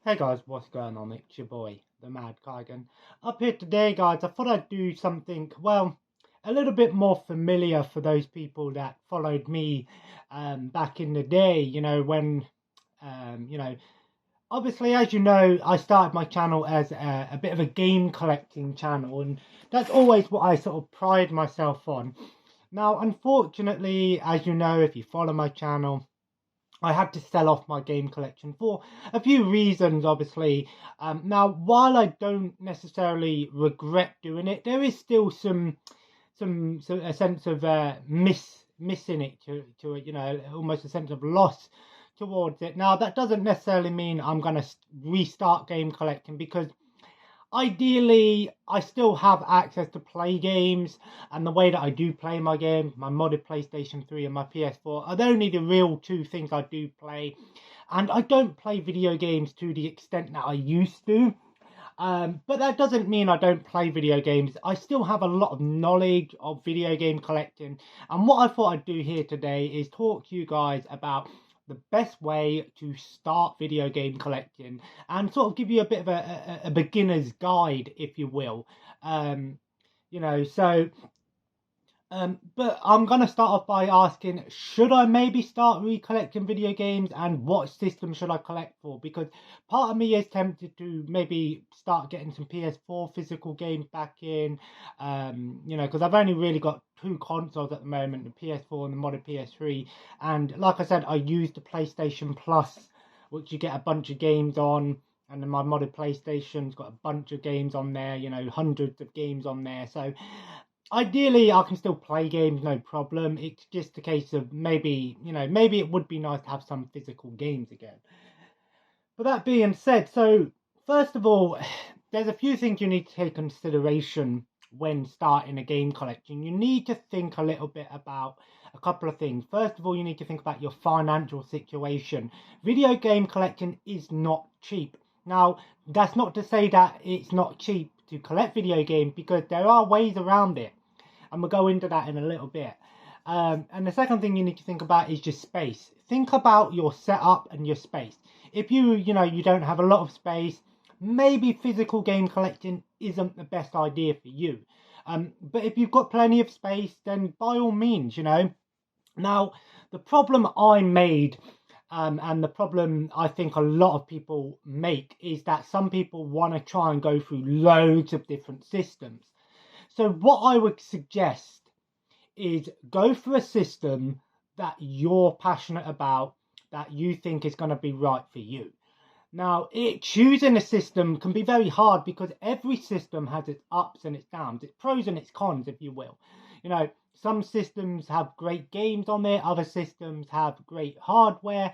Hey guys, what's going on? It's your boy, the Mad Kaigan. Up here today, guys. I thought I'd do something, well, a little bit more familiar for those people that followed me back in the day, when, um, you know, obviously, as you know, I started my channel as a bit of a game collecting channel, and that's always what I sort of pride myself on. Now, unfortunately, as you know, if you follow my channel, I had to sell off my game collection for a few reasons, obviously. Now, while I don't necessarily regret doing it, there is still some a sense of missing it to it, almost a sense of loss towards it. Now, that doesn't necessarily mean I'm gonna restart game collecting because ideally, I still have access to play games, and the way that I do play my games, my modded PlayStation 3 and my PS4, are only the real two things I do play. And I don't play video games to the extent that I used to. But that doesn't mean I don't play video games. I still have a lot of knowledge of video game collecting. And what I thought I'd do here today is talk to you guys about the best way to start video game collecting and sort of give you a bit of a beginner's guide, if you will. Um, so but I'm going to start off by asking, should I maybe start recollecting video games, and what system should I collect for? Because part of me is tempted to maybe start getting some PS4 physical games back in, because I've only really got two consoles at the moment, the PS4 and the modded PS3. And like I said, I use the PlayStation Plus, which you get a bunch of games on. And then my modded PlayStation's got a bunch of games on there, hundreds of games on there. So ideally I can still play games, no problem. It's just a case of maybe it would be nice to have some physical games again. But that being said, so first of all, there's a few things you need to take consideration when starting a game collection. You need to think a little bit about a couple of things. First of all, you need to think about your financial situation. Video game collecting is not cheap. Now, that's not to say that it's not cheap to collect video games, because there are ways around it, and we'll go into that in a little bit. And the second thing you need to think about is your space. Think about your setup and your space. If you don't have a lot of space, maybe physical game collecting isn't the best idea for you. But if you've got plenty of space, then by all means, Now, the problem I made, and the problem I think a lot of people make, is that some people want to try and go through loads of different systems. So what I would suggest is go for a system that you're passionate about, that you think is going to be right for you. Now, choosing a system can be very hard because every system has its ups and its downs, its pros and its cons, if you will. Some systems have great games on there, other systems have great hardware,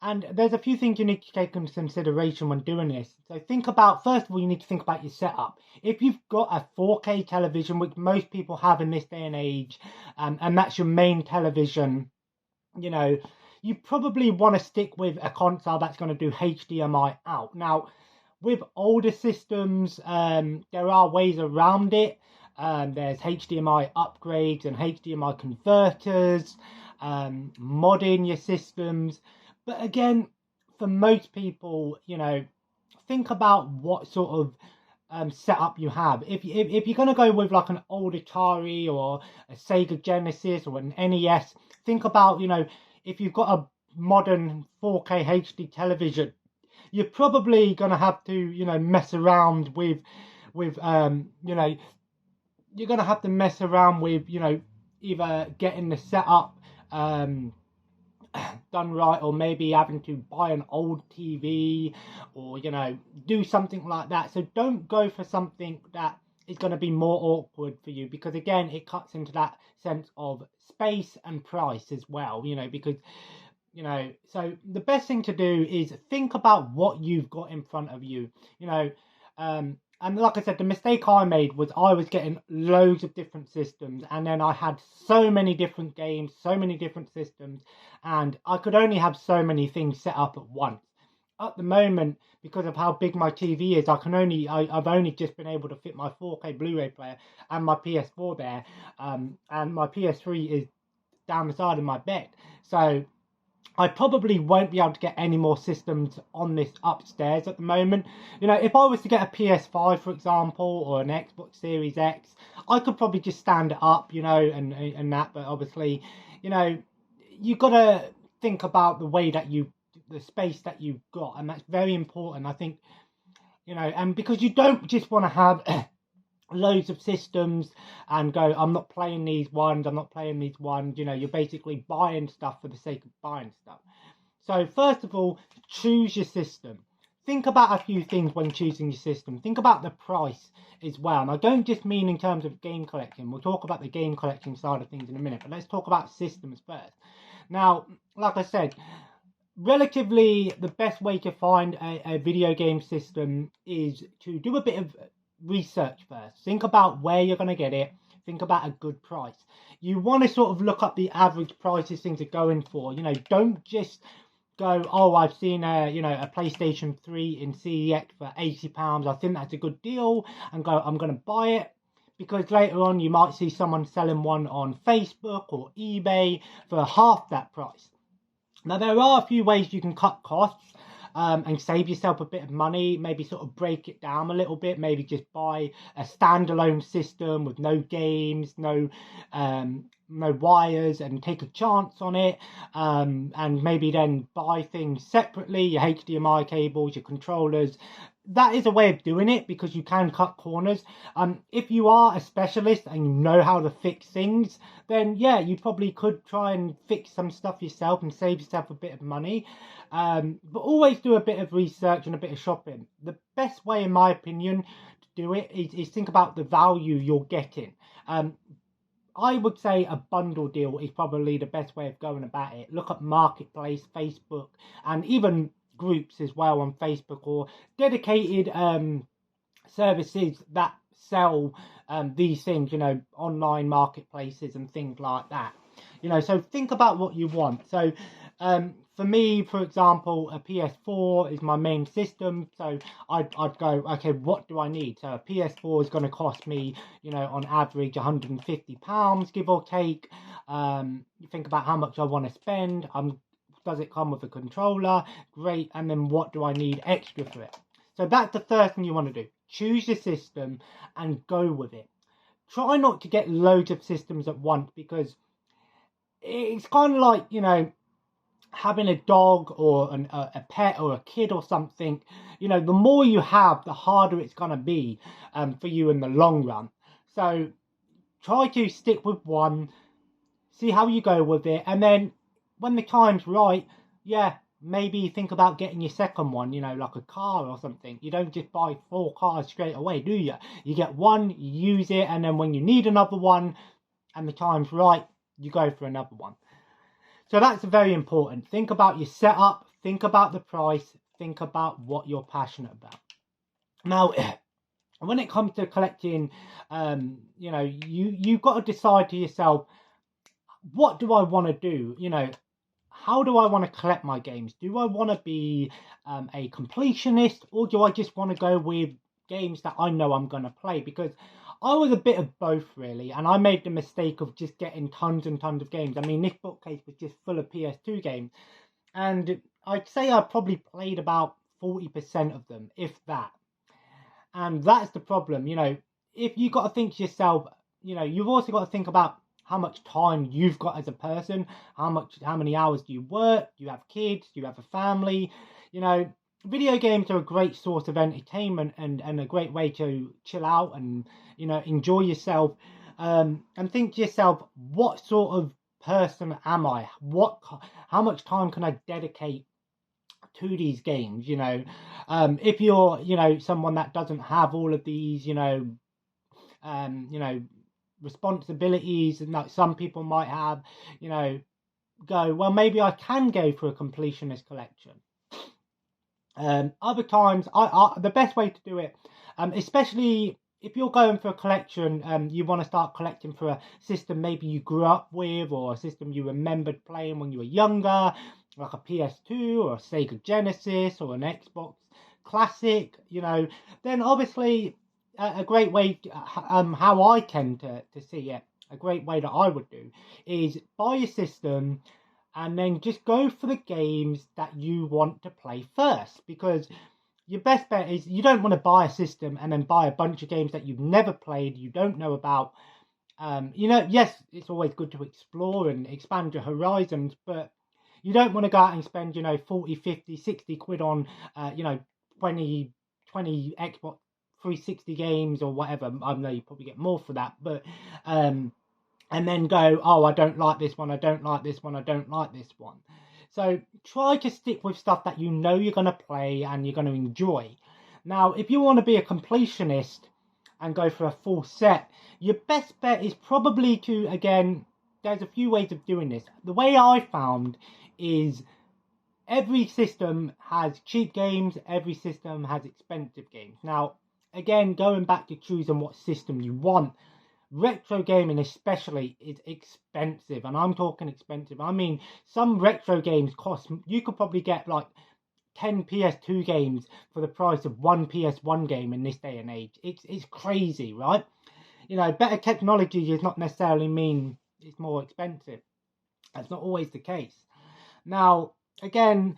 and there's a few things you need to take into consideration when doing this. So first of all, you need to think about your setup. If you've got a 4K television, which most people have in this day and age, and that's your main television, you probably want to stick with a console that's going to do HDMI out. Now, with older systems, there are ways around it. There's HDMI upgrades and HDMI converters, modding your systems. But again, for most people, think about what sort of setup you have. If you're going to go with like an old Atari or a Sega Genesis or an NES, think about, if you've got a modern 4K HD television, you're probably going to have to, mess around with, you're going to have to mess around with, either getting the setup done right, or maybe having to buy an old TV, or do something like that. So don't go for something that is going to be more awkward for you, because again, it cuts into that sense of space and price as well, because so the best thing to do is think about what you've got in front of you. And like I said, the mistake I made was I was getting loads of different systems, and then I had so many different games, so many different systems, and I could only have so many things set up at once. At the moment, because of how big my TV is, I've only just been able to fit my 4K Blu-ray player and my PS4 there, and my PS3 is down the side of my bed. So I probably won't be able to get any more systems on this upstairs at the moment. You know, if I was to get a PS5, for example, or an Xbox Series X, I could probably just stand it up, you know, and that. But obviously, you know, you got to think about the space that you've got, and that's very important. I think, you know, and because you don't just want to have loads of systems and go, I'm not playing these ones, you know, you're basically buying stuff for the sake of buying stuff. So first of all, choose your system. Think about a few things when choosing your system. Think about the price as well. And I don't just mean in terms of game collection. We'll talk about the game collection side of things in a minute, but let's talk about systems first. Now, like I said, relatively the best way to find a video game system is to do a bit of research first. Think about where you're going to get it. Think about a good price. You want to sort of look up the average prices things are going for. You know, don't just go, oh, I've seen a PlayStation 3 in CEX for £80. I think that's a good deal, and go, I'm going to buy it. Because later on you might see someone selling one on Facebook or eBay for half that price. Now, there are a few ways you can cut costs and save yourself a bit of money. Maybe sort of break it down a little bit. Maybe just buy a standalone system with no games, no wires, and take a chance on it. And maybe then buy things separately, your HDMI cables, your controllers. That is a way of doing it because you can cut corners. If you are a specialist and you know how to fix things, then yeah, you probably could try and fix some stuff yourself and save yourself a bit of money. But always do a bit of research and a bit of shopping. The best way, in my opinion, to do it is think about the value you're getting. I would say a bundle deal is probably the best way of going about it. Look at Marketplace, Facebook, and even groups as well on Facebook, or dedicated services that sell these things, you know, online marketplaces and things like that. You know, so think about what you want. So for me, for example, a PS4 is my main system. So I'd go, okay, what do I need? So a PS4 is going to cost me, you know, on average £150, give or take. You think about how much I want to spend. Does it come with a controller? Great. And then what do I need extra for it? So that's the first thing you want to do. Choose your system and go with it. Try not to get loads of systems at once, because it's kind of like, you know, having a dog or a pet or a kid or something. You know, the more you have, the harder it's going to be for you in the long run. So try to stick with one, see how you go with it, and then when the time's right, yeah, maybe think about getting your second one, you know, like a car or something. You don't just buy 4 cars straight away, do you? You get one, you use it, and then when you need another one and the time's right, you go for another one. So that's very important. Think about your setup, think about the price, think about what you're passionate about. Now, when it comes to collecting, you know, you've got to decide to yourself, what do I want to do? You know, how do I want to collect my games? Do I want to be a completionist, or do I just want to go with games that I know I'm going to play? Because I was a bit of both, really, and I made the mistake of just getting tons and tons of games. I mean, this bookcase was just full of PS2 games, and I'd say I probably played about 40% of them, if that. And that's the problem, you know. If you got to think to yourself, you know, you've also got to think about how much time you've got as a person, how many hours do you work, do you have kids, do you have a family? You know, video games are a great source of entertainment and a great way to chill out and, you know, enjoy yourself. And think to yourself, what sort of person am I? How much time can I dedicate to these games? You know, if you're, you know, someone that doesn't have all of these, you know, responsibilities, and like some people might have, you know, go, well, maybe I can go for a completionist collection. Other times, the best way to do it, especially if you're going for a collection, you want to start collecting for a system maybe you grew up with, or a system you remembered playing when you were younger, like a PS2 or a Sega Genesis or an Xbox Classic, you know, then obviously a great way, how I tend to see it, a great way that I would do is buy a system, and then just go for the games that you want to play first, because your best bet is you don't want to buy a system and then buy a bunch of games that you've never played, you don't know about. Yes, it's always good to explore and expand your horizons, but you don't want to go out and spend, 40, 50, 60 quid on, 20 Xbox 360 games or whatever. I know you probably get more for that, but, and then go, oh, I don't like this one, I don't like this one, I don't like this one. So try to stick with stuff that you know you're going to play and you're going to enjoy. Now, if you want to be a completionist and go for a full set, your best bet is probably to, again, there's a few ways of doing this. The way I found is every system has cheap games, every system has expensive games. Now, again, going back to choosing what system you want, retro gaming especially is expensive, and I'm talking expensive. I mean, some retro games cost, you could probably get like 10 PS2 games for the price of one PS1 game in this day and age. It's crazy, right? Better technology does not necessarily mean it's more expensive. That's not always the case. Now, again,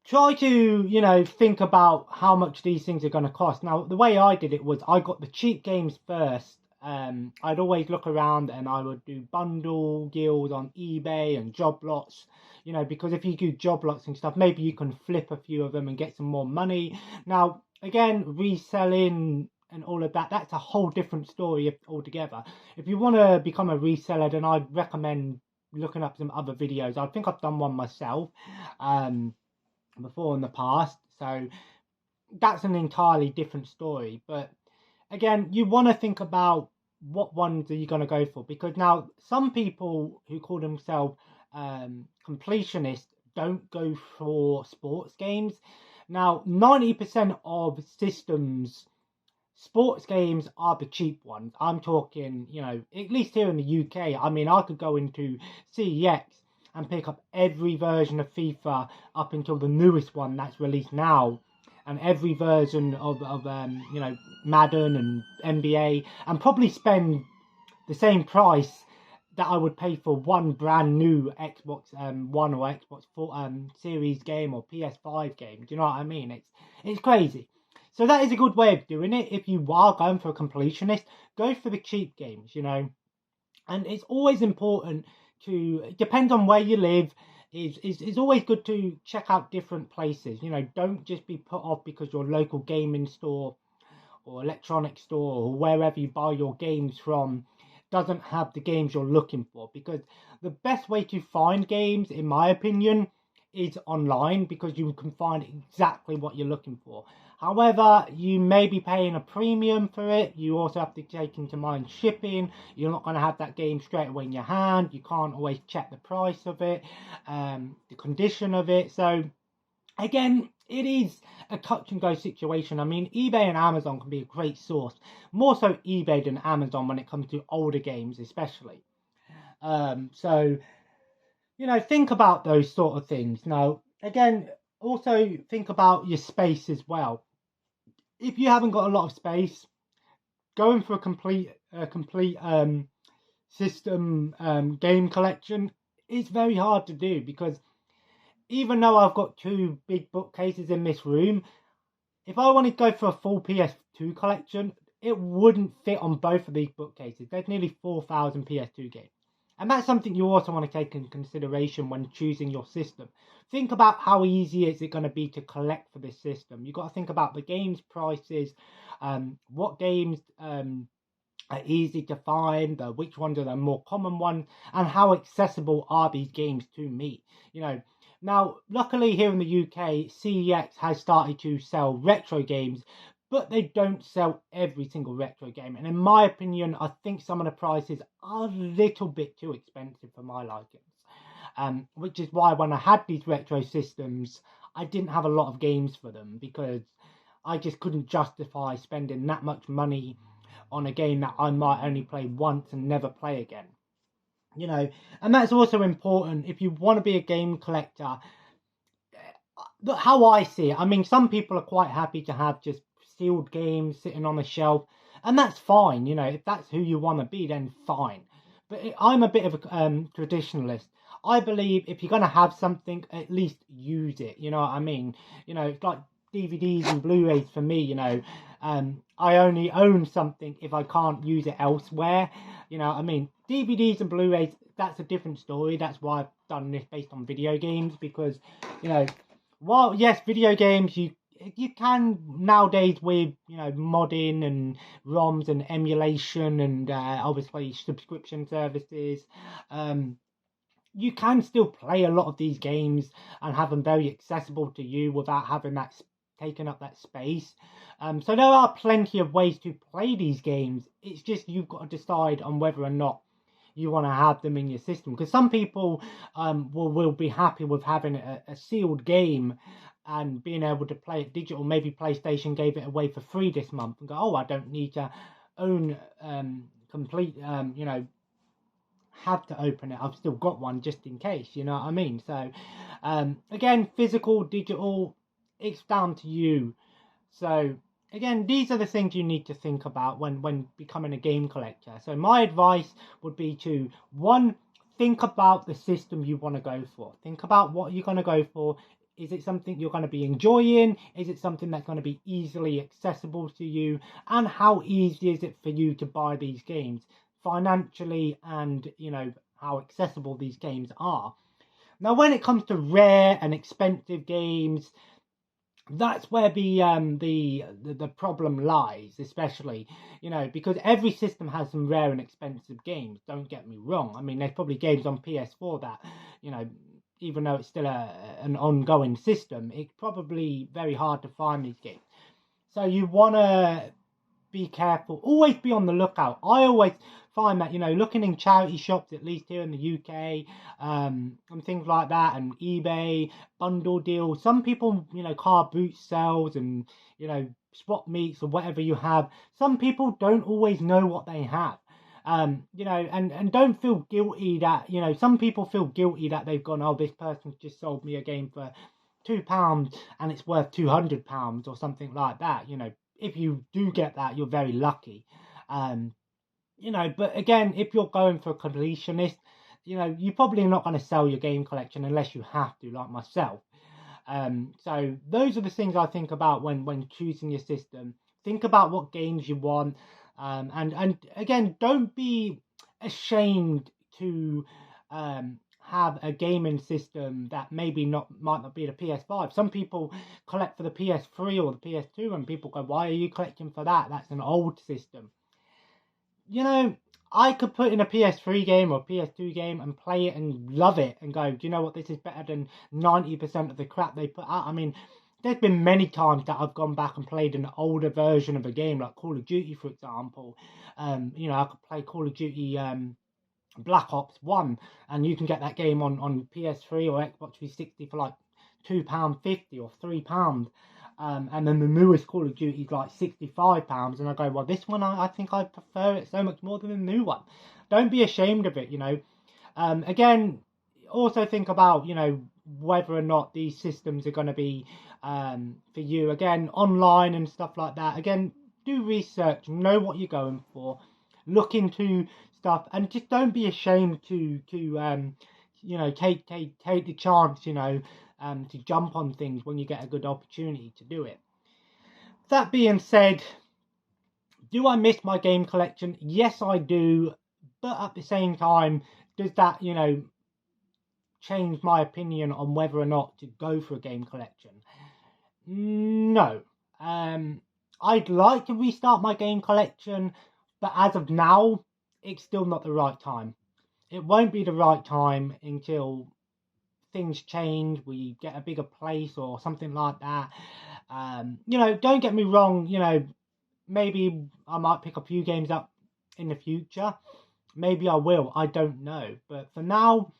try to, think about how much these things are going to cost. Now, the way I did it was I got the cheap games first. I'd always look around and I would do bundle deals on eBay and job lots, because if you do job lots and stuff, maybe you can flip a few of them and get some more money. Now, again, reselling and all of that, that's a whole different story altogether. If you want to become a reseller, then I'd recommend looking up some other videos. I think I've done one myself before in the past, so that's an entirely different story. But again, you want to think about what ones are you going to go for, because now some people who call themselves completionists don't go for sports games. Now, 90% of systems sports games are the cheap ones. I'm talking, at least here in the UK, I mean, I could go into CEX and pick up every version of FIFA up until the newest one that's released now, and every version of Madden and NBA, and probably spend the same price that I would pay for one brand new Xbox One or Xbox 4 Series game or PS5 game. Do you know what I mean? It's crazy. So that is a good way of doing it. If you are going for a completionist, go for the cheap games, And it's always important to, depend on where you live, it's always good to check out different places. Don't just be put off because your local gaming store or electronic store or wherever you buy your games from doesn't have the games you're looking for. Because the best way to find games, in my opinion, is online, because you can find exactly what you're looking for. However, you may be paying a premium for it. You also have to take into mind shipping. You're not going to have that game straight away in your hand. You can't always check the price of it, the condition of it. So, again, it is a touch and go situation. I mean, eBay and Amazon can be a great source. More so eBay than Amazon when it comes to older games especially. So, think about those sort of things. Now, again, also think about your space as well. If you haven't got a lot of space, going for a complete system game collection is very hard to do, because even though I've got two big bookcases in this room, if I wanted to go for a full PS2 collection, it wouldn't fit on both of these bookcases. There's nearly 4,000 PS2 games. And that's something you also want to take in consideration when choosing your system. Think about how easy is it going to be to collect for this system. You've got to think about the games prices, what games are easy to find, which ones are the more common ones, and how accessible are these games to me. Now, luckily here in the UK, CEX has started to sell retro games, but they don't sell every single retro game. And in my opinion, I think some of the prices are a little bit too expensive for my likings. Which is why when I had these retro systems, I didn't have a lot of games for them, because I just couldn't justify spending that much money on a game that I might only play once and never play again. And that's also important if you want to be a game collector. How I see it, I mean, some people are quite happy to have just sealed games sitting on the shelf, and that's fine. If that's who you want to be, then fine. But I'm a bit of a traditionalist. I believe if you're going to have something, at least use it. You know what I mean? You know, it's like DVDs and Blu-rays for me. You know, I only own something if I can't use it elsewhere. You know what I mean? DVDs and Blu-rays, that's a different story. That's why I've done this based on video games, because, you know, while yes, video games you can nowadays with, you know, modding and ROMs and emulation and obviously subscription services, you can still play a lot of these games and have them very accessible to you without having that taken up that space. So there are plenty of ways to play these games. It's just you've got to decide on whether or not you want to have them in your system, because some people will be happy with having a sealed game and being able to play it digital. Maybe PlayStation gave it away for free this month and go, oh, I don't need to own complete, you know, have to open it. I've still got one just in case, you know what I mean? So again, physical, digital, it's down to you. So again, these are the things you need to think about when becoming a game collector. So my advice would be to, one, think about the system you want to go for. Think about what you're going to go for. Is it something you're going to be enjoying? Is it something that's going to be easily accessible to you? And how easy is it for you to buy these games financially, and, you know, how accessible these games are? Now, when it comes to rare and expensive games, that's where the problem lies, especially, you know, because every system has some rare and expensive games. Don't get me wrong. I mean, there's probably games on PS4 that, you know, even though it's still an ongoing system, it's probably very hard to find these games. So you want to be careful. Always be on the lookout. I always find that, you know, looking in charity shops, at least here in the UK, and things like that, and eBay, bundle deals. Some people, you know, car boot sales and, you know, swap meets or whatever you have. Some people don't always know what they have. You know, and don't feel guilty that, you know, some people feel guilty that they've gone, oh, this person's just sold me a game for £2 and it's worth £200 or something like that. You know, if you do get that, you're very lucky. You know, but again, if you're going for a completionist, you know, you're probably not going to sell your game collection unless you have to, like myself. So those are the things I think about when choosing your system. Think about what games you want. And again, don't be ashamed to have a gaming system that maybe might not be the PS5. Some people collect for the PS3 or the PS2, and people go, why are you collecting for that? That's an old system. You know, I could put in a PS3 game or PS2 game and play it and love it and go, do you know what, this is better than 90% of the crap they put out. I mean, there's been many times that I've gone back and played an older version of a game, like Call of Duty, for example. You know, I could play Call of Duty Black Ops 1, and you can get that game on PS3 or Xbox 360 for like £2.50 or £3. And then the newest Call of Duty is like £65, and I go, well, this one, I think I prefer it so much more than the new one. Don't be ashamed of it, you know. Again, also think about, you know, whether or not these systems are going to be for you. Again, online and stuff like that. Again, do research, know what you're going for, look into stuff, and just don't be ashamed to you know, take the chance, you know, to jump on things when you get a good opportunity to do it. That being said, do I miss my game collection? Yes, I do. But at the same time, does that, you know, change my opinion on whether or not to go for a game collection? No. I'd like to restart my game collection, but as of now, it's still not the right time. It won't be the right time until things change, we get a bigger place or something like that. You know, don't get me wrong, you know, maybe I might pick a few games up in the future. Maybe I will, I don't know. But for now,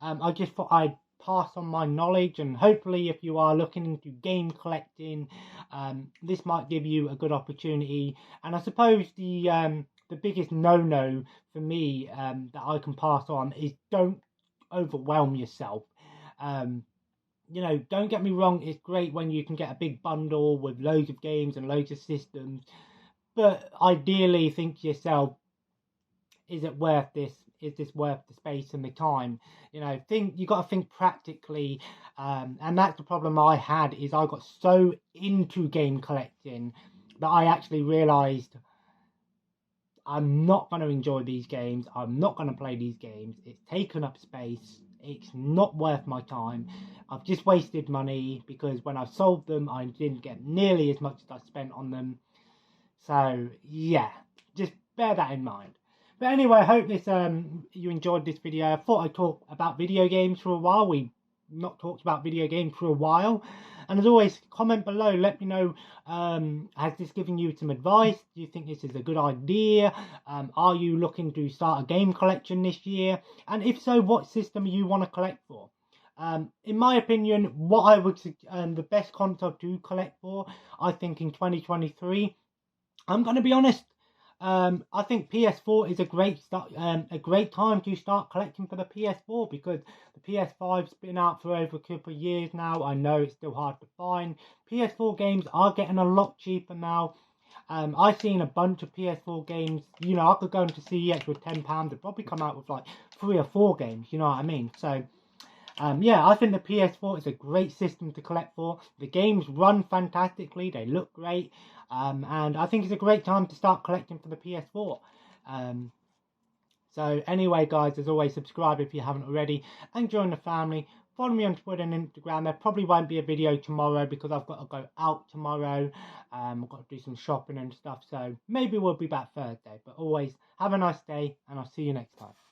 I just thought I'd pass on my knowledge, and hopefully if you are looking into game collecting, this might give you a good opportunity. And I suppose the biggest no-no for me that I can pass on is don't overwhelm yourself. You know, don't get me wrong, it's great when you can get a big bundle with loads of games and loads of systems, but ideally think to yourself, is it worth this is this worth the space and the time? You know, you got to think practically, and that's the problem I had, is I got so into game collecting that I actually realised I'm not going to enjoy these games. I'm not going to play these games. It's taken up space. It's not worth my time. I've just wasted money because when I sold them, I didn't get nearly as much as I spent on them. So, yeah, just bear that in mind. But anyway, I hope you enjoyed this video. I thought I'd talk about video games for a while. We've not talked about video games for a while. And as always, comment below. Let me know, has this given you some advice? Do you think this is a good idea? Are you looking to start a game collection this year? And if so, what system you want to collect for? In my opinion, what I would the best console to collect for, I think in 2023, I'm going to be honest, I think PS4 is a great time to start collecting for the PS4, because the PS5's been out for over a couple of years now. I know it's still hard to find. PS4 games are getting a lot cheaper now. I've seen a bunch of PS4 games. You know, I could go into CEX with £10. They'd probably come out with like 3 or 4 games. You know what I mean? So, yeah, I think the PS4 is a great system to collect for. The games run fantastically. They look great. And I think it's a great time to start collecting for the PS4. So anyway, guys, as always, subscribe if you haven't already and join the family. Follow me on Twitter and Instagram. There probably won't be a video tomorrow because I've got to go out tomorrow. I've got to do some shopping and stuff. So maybe we'll be back Thursday. But always, have a nice day and I'll see you next time.